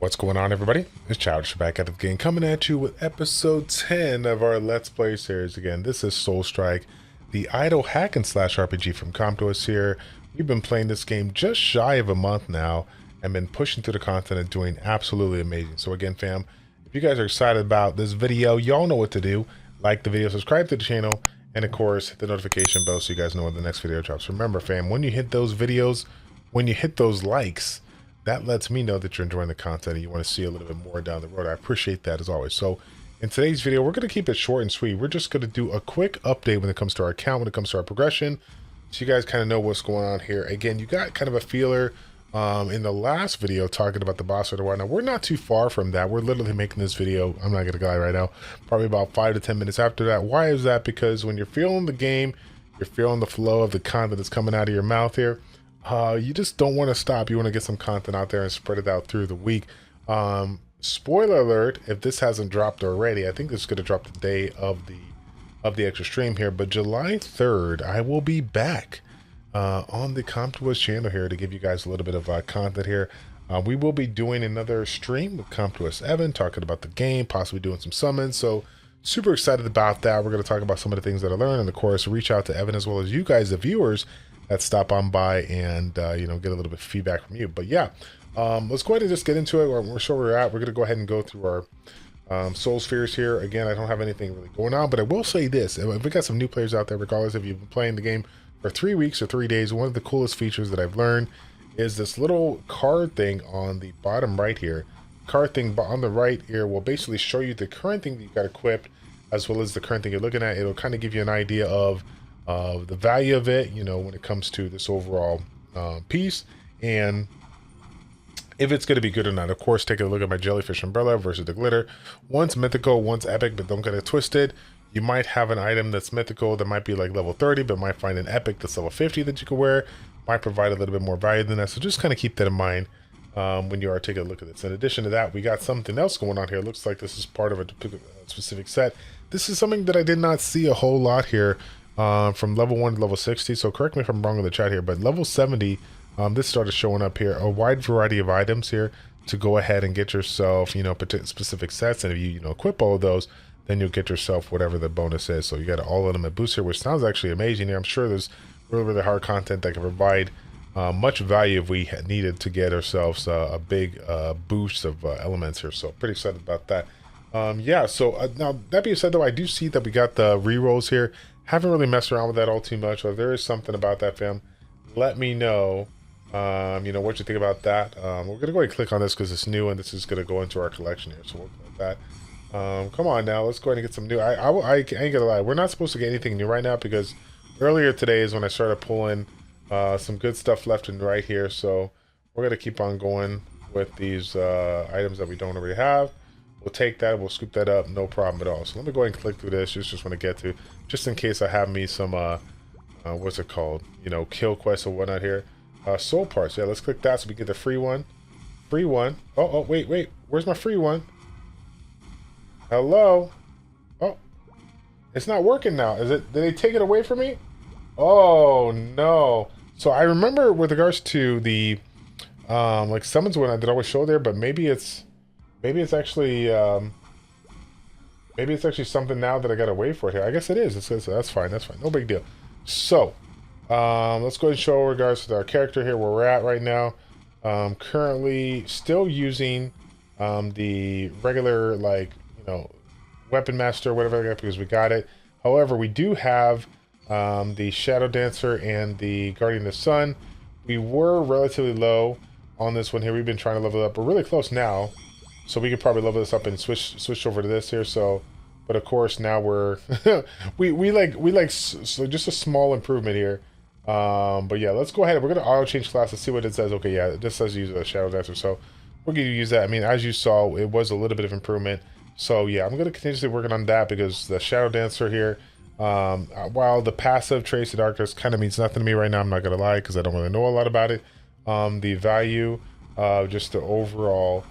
What's going on, everybody? It's Childish back out of the game, coming at you with episode 10 of our Let's Play series. Again, this is Soul Strike, the idle hack and slash RPG from ChildishPlays here. We've been playing this game just shy of a month now and been pushing through the content and doing absolutely amazing. So again, fam, if you guys are excited about this video, y'all know what to do. Like the video, subscribe to the channel, and of course, hit the notification bell so you guys know when the next video drops. Remember, fam, when you hit those videos, when you hit those likes, that lets me know that you're enjoying the content and you want to see a little bit more down the road. I appreciate that as always. So in today's video, we're going to keep it short and sweet. We're just going to do a quick update when it comes to our account, when it comes to our progression, so you guys kind of know what's going on here. Again, you got kind of a feeler in the last video talking about the boss fight or whatnot. We're not too far from that. We're literally making this video, I'm not going to lie right now, probably about 5 to 10 minutes after that. Why is that? Because when you're feeling the game, you're feeling the flow of the content that's coming out of your mouth here. You just don't want to stop. You want to get some content out there and spread it out through the week. Spoiler alert, if this hasn't dropped already, I think this is going to drop the day of the extra stream here, but July 3rd, I will be back on the ChildishPlays channel here to give you guys a little bit of content here. We will be doing another stream with ChildishPlays Evan, talking about the game, possibly doing some summons. So super excited about that. We're going to talk about some of the things that I learned, and of course, reach out to Evan as well as you guys, the viewers, that stop on by and you know, get a little bit of feedback from you. But yeah, let's go ahead and just get into it. We're sure we're at. We're going to go ahead and go through our soul spheres here. Again, I don't have anything really going on, but I will say this: if we got some new players out there, regardless if you've been playing the game for 3 weeks or 3 days, one of the coolest features that I've learned is this little card thing on the bottom right here. Card thing on the right here will basically show you the current thing that you've got equipped, as well as the current thing you're looking at. It'll kind of give you an idea of the value of it, you know, when it comes to this overall piece, and if it's going to be good or not. Of course, take a look at my jellyfish umbrella versus the glitter. One's mythical, one's epic, but don't get it twisted. You might have an item that's mythical that might be like level 30, but might find an epic that's level 50 that you can wear. Might provide a little bit more value than that. So just kind of keep that in mind when you are taking a look at this. In addition to that, we got something else going on here. It looks like this is part of a specific set. This is something that I did not see a whole lot here. From level 1 to level 60, so correct me if I'm wrong in the chat here, but level 70, this started showing up here, a wide variety of items here to go ahead and get yourself, you know, specific sets, and if you know, equip all of those, then you'll get yourself whatever the bonus is. So you got an all-element boost here, which sounds actually amazing here. I'm sure there's really hard content that can provide much value if we had needed to get ourselves a big boost of elements here, so pretty excited about that. Yeah, so now that being said, though, I do see that we got the rerolls here. Haven't really messed around with that all too much, but there is something about that, fam. Let me know, you know, what you think about that. We're gonna go ahead and click on this because it's new, and this is gonna go into our collection here. So we'll click that. Come on now, let's go ahead and get some new. I ain't gonna lie, we're not supposed to get anything new right now because earlier today is when I started pulling some good stuff left and right here. So we're gonna keep on going with these items that we don't already have. We'll take that, we'll scoop that up, no problem at all. So let me go ahead and click through this, just want to get to, just in case I have me some, what's it called? You know, kill quests or whatnot here. Soul parts, yeah, let's click that so we get the free one. Free one. Oh, wait, where's my free one? Hello? Oh, it's not working now. Is it, did they take it away from me? Oh, no. So I remember with regards to the, like summons when I did always show there, but maybe it's actually something now that I gotta wait for it here. I guess it is. That's fine. No big deal. So let's go ahead and show regards to our character here where we're at right now. Currently still using the regular, like, you know, weapon master, whatever, because we got it. However, we do have the Shadow Dancer and the Guardian of the Sun. We were relatively low on this one here. We've been trying to level up. We're really close now. So we could probably level this up and switch over to this here. So, but of course now we're we like so just a small improvement here. But yeah, let's go ahead. We're gonna auto change class and see what it says. Okay, yeah, this says use a Shadow Dancer, so we're gonna use that. I mean, as you saw, it was a little bit of improvement. So yeah, I'm gonna continuously working on that because the Shadow Dancer here, while the passive Trace of Darkness kind of means nothing to me right now, I'm not gonna lie because I don't really know a lot about it. The value, just the overall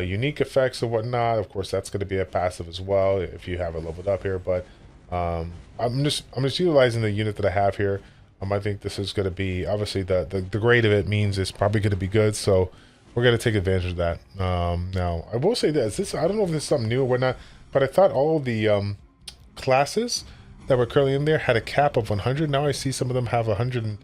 unique effects and whatnot, of course that's going to be a passive as well if you have it leveled up here, but I'm just utilizing the unit that I have here. I think this is going to be, obviously the grade of it means it's probably going to be good, so we're going to take advantage of that. Now, I will say this, I don't know if this is something new or whatnot, but I thought all of the classes that were currently in there had a cap of 100. Now I see some of them have 100 and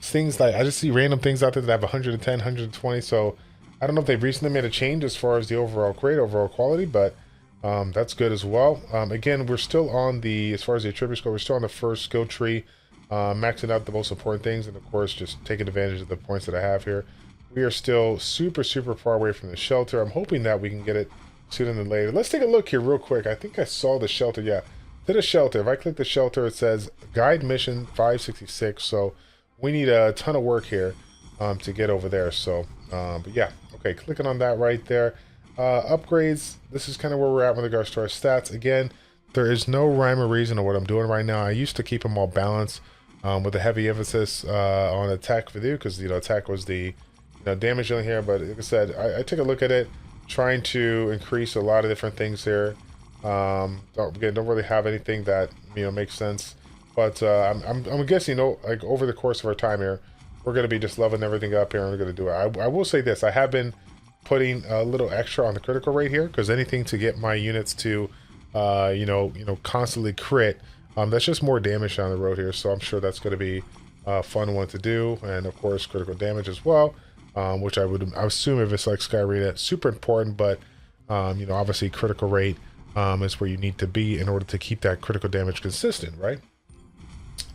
things like, I just see random things out there that have 110, 120. So I don't know if they've recently made a change as far as the overall grade, overall quality, but that's good as well. Again, we're still on the, as far as the attribute score, we're still on the first skill tree, maxing out the most important things, and of course, just taking advantage of the points that I have here. We are still super, super far away from the shelter. I'm hoping that we can get it sooner than later. Let's take a look here real quick. I think I saw the shelter. Yeah, to the shelter. If I click the shelter, it says guide mission 566. So we need a ton of work here to get over there. So, but yeah, okay, clicking on that right there. Upgrades, this is kind of where we're at with regards to our stats. Again, there is no rhyme or reason to what I'm doing right now. I used to keep them all balanced with a heavy emphasis on attack value because, you know, attack was the damage in here. But like I said, I took a look at it, trying to increase a lot of different things here. Don't really have anything that makes sense. But I'm guessing, like over the course of our time here, we're gonna be just leveling everything up here, and we're gonna do it. I will say this: I have been putting a little extra on the critical rate here because anything to get my units to, constantly crit. That's just more damage down the road here. So I'm sure that's gonna be a fun one to do, and of course critical damage as well. Which I assume if it's like Skyrita, super important, but obviously critical rate is where you need to be in order to keep that critical damage consistent, right?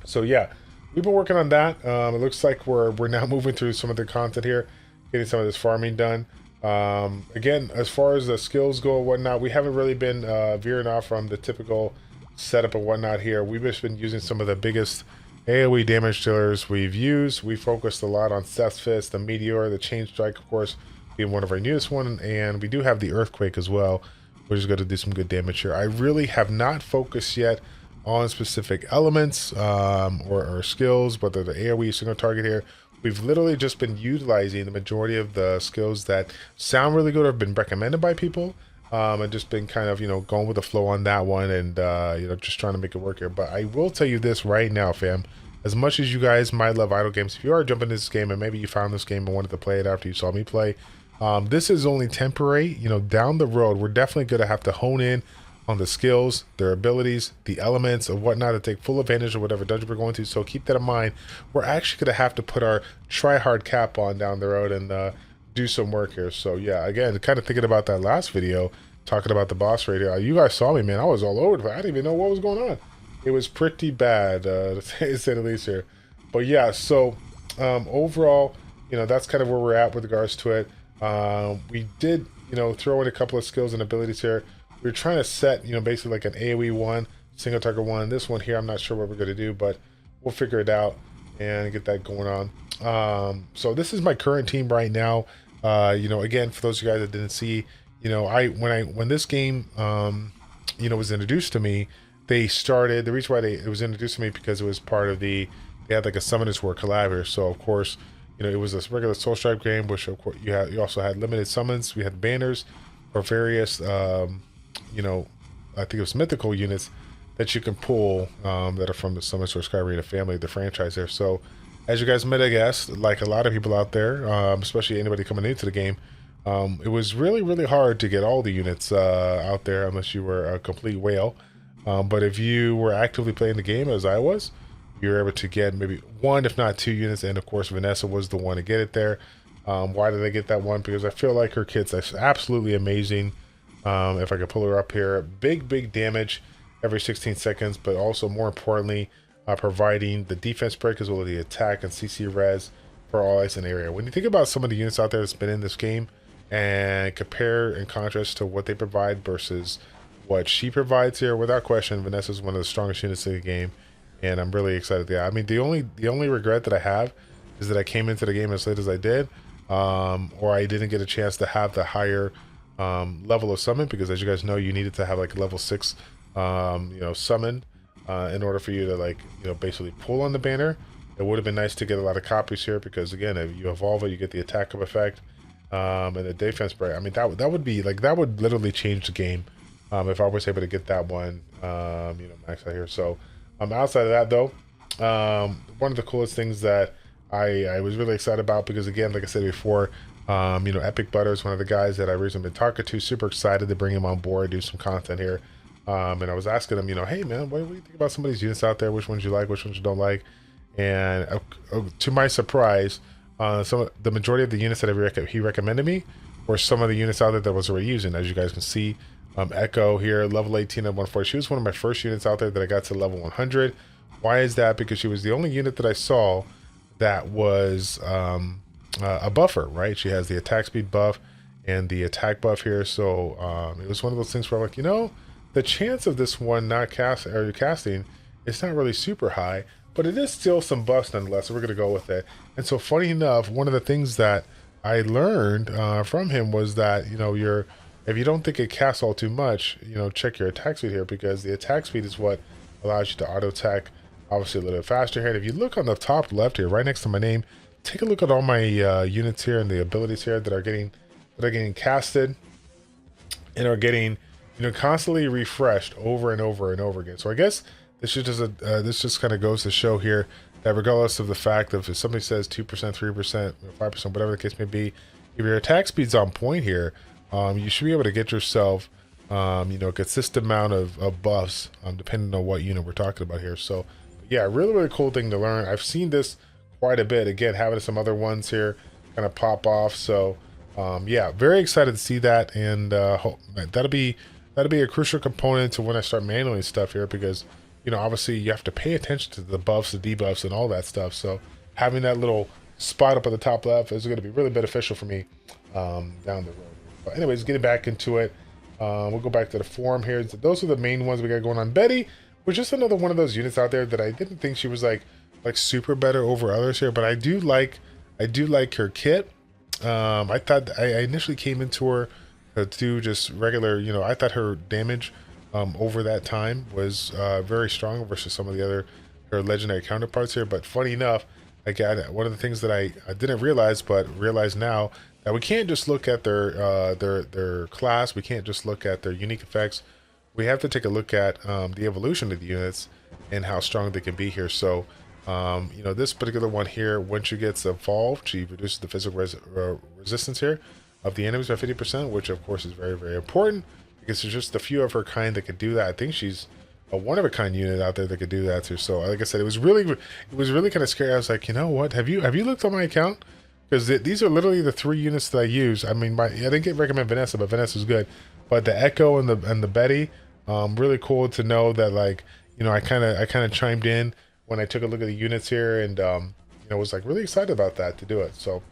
So yeah, we've been working on that. It looks like we're now moving through some of the content here, getting some of this farming done. Again, as far as the skills go and whatnot, we haven't really been veering off from the typical setup and whatnot here. We've just been using some of the biggest AoE damage dealers we've used. We focused a lot on Seth's Fist, the Meteor, the Chain Strike, of course, being one of our newest one, and we do have the Earthquake as well, which is going to do some good damage here. I really have not focused yet on specific elements or skills, whether the AoE single target here. We've literally just been utilizing the majority of the skills that sound really good or have been recommended by people. And just been kind of, going with the flow on that one and, just trying to make it work here. But I will tell you this right now, fam. As much as you guys might love idle games, if you are jumping into this game and maybe you found this game and wanted to play it after you saw me play, this is only temporary. Down the road, we're definitely going to have to hone in on the skills, their abilities, the elements of whatnot to take full advantage of whatever dungeon we're going to. So keep that in mind. We're actually going to have to put our try-hard cap on down the road and do some work here. So yeah, again, kind of thinking about that last video, talking about the boss right here. You guys saw me, man. I was all over the place. I didn't even know what was going on. It was pretty bad, to say the least here. But yeah, so overall, that's kind of where we're at with regards to it. We did, throw in a couple of skills and abilities here. We're trying to set, basically like an AoE one, single target one. This one here, I'm not sure what we're going to do, but we'll figure it out and get that going on. So this is my current team right now. Again, for those of you guys that didn't see, when this game, was introduced to me, the reason why it was introduced to me because it was part of they had like a Summoners War collab here. So of course, it was a regular Soul Strike game, which of course you also had limited summons. We had banners or various, I think it was mythical units that you can pull that are from the Summoners War Skyrita family, the franchise there. So as you guys might have guessed, like a lot of people out there, especially anybody coming into the game, it was really, really hard to get all the units out there unless you were a complete whale. But if you were actively playing the game as I was, you were able to get maybe one, if not two units. And of course, Vanessa was the one to get it there. Why did I get that one? Because I feel like her kit's absolutely amazing. If I could pull her up here, big damage every 16 seconds, but also more importantly, providing the defense break as well as the attack and CC res for all ice and area. When you think about some of the units out there that's been in this game and compare and contrast to what they provide versus what she provides here, without question, Vanessa's one of the strongest units in the game, and I'm really excited. Yeah, I mean, the only regret that I have is that I came into the game as late as I did, or I didn't get a chance to have the higher level of summon, because as you guys know, you needed to have like a level 6 summon in order for you to basically pull on the banner. It would have been nice to get a lot of copies here, because again, if you evolve it, you get the attack of effect and the defense break. I mean, that would be like, that would literally change the game if I was able to get that one maxed out here. So outside of that though, one of the coolest things that I was really excited about, because again, like I said before, You know, Epic Butter is one of the guys that I recently been talking to. Super excited to bring him on board, do some content here. And I was asking him, you know, hey man, what do you think about some of these units out there? Which ones you like, which ones you don't like? And to my surprise, the majority of the units that he recommended me were some of the units out there that I was already using. As you guys can see, Echo here, level 18 at 140. She was one of my first units out there that I got to level 100. Why is that? Because she was the only unit that I saw that was a buffer, right? She has the attack speed buff and the attack buff here. So it was one of those things where I'm like, you know, the chance of this one not casting is not really super high, but it is still some buffs nonetheless. So we're going to go with it. And so funny enough, one of the things that I learned from him was that, you know, if you don't think it casts all too much, you know, check your attack speed here, because the attack speed is what allows you to auto attack obviously a little bit faster here. And if you look on the top left here, right next to my name, take a look at all my units here and the abilities here that are getting casted and are getting, you know, constantly refreshed over and over and over again. So I guess this just kind of goes to show here that regardless of the fact of if somebody says 2%, 3%, 5%, whatever the case may be, if your attack speed's on point here, you should be able to get yourself, you know, a consistent amount of buffs, depending on what unit we're talking about here. So yeah, really cool thing to learn. I've seen this quite a bit. Again, having some other ones here kind of pop off. So yeah, very excited to see that, and that'll be a crucial component to when I start manually stuff here, because, you know, obviously you have to pay attention to the buffs, the debuffs, and all that stuff. So having that little spot up at the top left is going to be really beneficial for me down the road. But anyways, getting back into it, we'll go back to the forum here. Those are the main ones we got going on. Betty was just another one of those units out there that I didn't think she was like super better over others here, but I do like her kit. I thought I initially came into her to do just regular, you know, I thought her damage over that time was very strong versus some of the other her legendary counterparts here. But funny enough, again, one of the things that I didn't realize but realize now, that we can't just look at their class, we can't just look at their unique effects. We have to take a look at the evolution of the units and how strong they can be here. So you know, this particular one here, when she gets evolved, she reduces the physical resistance here of the enemies by 50%, which of course is very important, because there's just a few of her kind that could do that. I think she's a one-of-a-kind unit out there that could do that too. So like I said, it was really kind of scary. I was like, you know what, have you looked on my account? Because these are literally the 3 units that I use. I mean, I didn't recommend Vanessa, but Vanessa's good. But the Echo and the Betty, really cool to know that, like, you know, I kind of chimed in when I took a look at the units here, and you know, was like really excited about that to do it. So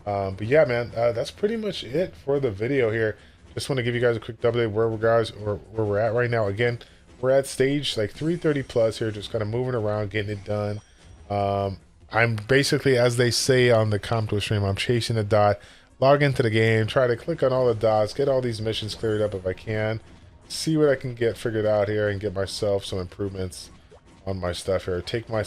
but yeah, man, that's pretty much it for the video here. Just want to give you guys a quick update where we're at right now. Again, we're at stage like 330 plus here, just kind of moving around, getting it done. I'm basically, as they say on the ChildishPlays stream, I'm chasing a dot, log into the game, try to click on all the dots, get all these missions cleared up if I can, see what I can get figured out here, and get myself some improvements on my stuff here. Take my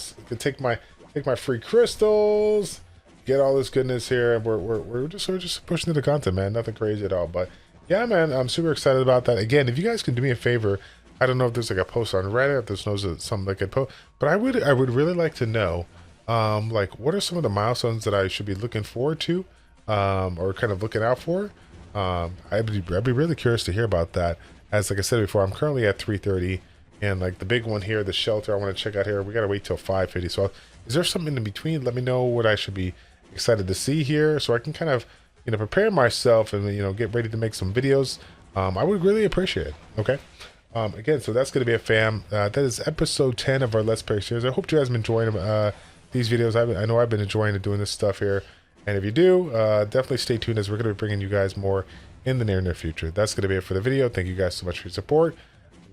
free crystals, get all this goodness here, and we're just pushing through the content, man. Nothing crazy at all. But yeah, man, I'm super excited about that. Again, if you guys can do me a favor, I don't know if there's like a post on Reddit, if there's something like a post, but I would really like to know, like, what are some of the milestones that I should be looking forward to, or kind of looking out for. I'd be really curious to hear about that. As like I said before, I'm currently at 330, and like the big one here, the shelter, I want to check out here. We gotta wait till 550. So is there something in between? Let me know what I should be excited to see here, so I can kind of, you know, prepare myself and, you know, get ready to make some videos. I would really appreciate it. Okay. Again, so that's going to be a fam. That is episode 10 of our Let's Play series. I hope you guys have been enjoying these videos. I know I've been enjoying doing this stuff here. And if you do, definitely stay tuned, as we're going to be bringing you guys more in the near future. That's going to be it for the video. Thank you guys so much for your support.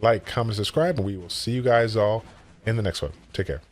Like, comment, subscribe, and we will see you guys all in the next one. Take care.